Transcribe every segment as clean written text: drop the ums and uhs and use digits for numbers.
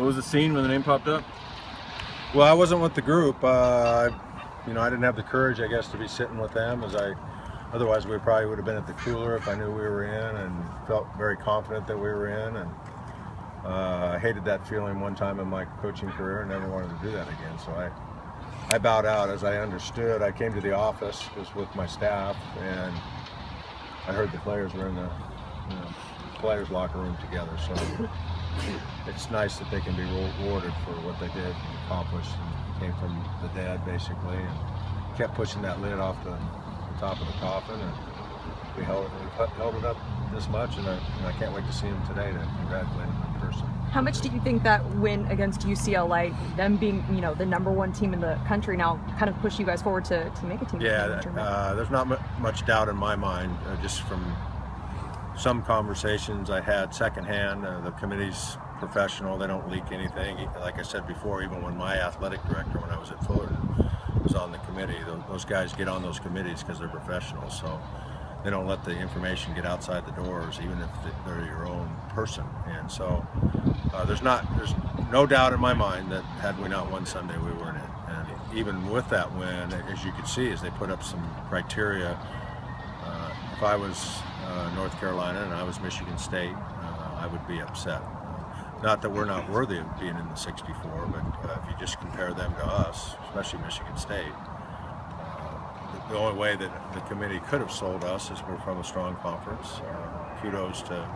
What was the scene when the name popped up? Well, I wasn't with the group. You know, I didn't have the courage, I guess, to be sitting with them. Otherwise, we probably would have been at the cooler if I knew we were in, and felt very confident that we were in. And I hated that feeling one time in my coaching career, and never wanted to do that again. So I bowed out. As I understood, I came to the office, was with my staff, and I heard the players were in the players' locker room together. So it's nice that they can be rewarded for what they did, accomplished, and came from the dead basically, and kept pushing that lid off the top of the coffin, and we held it up this much, and I can't wait to see them today to congratulate them in person. How much do you think that win against UCLA, them being the #1 team in the country now, kind of push you guys forward to make a team? Yeah, there's not much doubt in my mind, just from some conversations I had secondhand. The committee's professional, they don't leak anything. Like I said before, even when my athletic director, when I was at Fullerton, was on the committee, those guys get on those committees because they're professionals, so they don't let the information get outside the doors, even if they're your own person. And so there's no doubt in my mind that had we not won Sunday, we weren't in. And even with that win, as you could see, as they put up some criteria, if I was North Carolina and I was Michigan State, I would be upset. Not that we're not worthy of being in the 64, but if you just compare them to us, especially Michigan State, the only way that the committee could have sold us is we're from a strong conference. Kudos to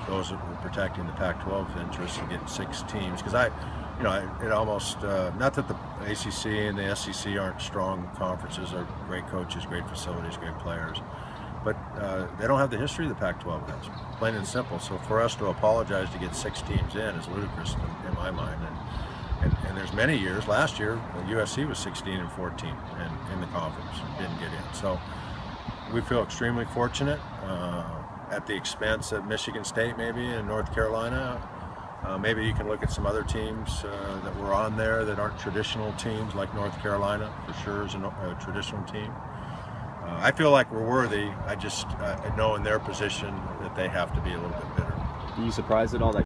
those that were protecting the Pac-12's interests and getting 6 teams. Because it almost, not that the ACC and the SEC aren't strong conferences, they're great coaches, great facilities, great players, but they don't have the history the Pac-12 has, plain and simple. So for us to apologize to get 6 teams in is ludicrous in my mind. And there's many years. Last year, USC was 16-14 and in the conference, didn't get in. So we feel extremely fortunate, at the expense of Michigan State maybe and North Carolina. Maybe you can look at some other teams that were on there that aren't traditional teams, like North Carolina for sure is a traditional team. I feel like we're worthy. I just know in their position that they have to be a little bit better. Are you surprised at all that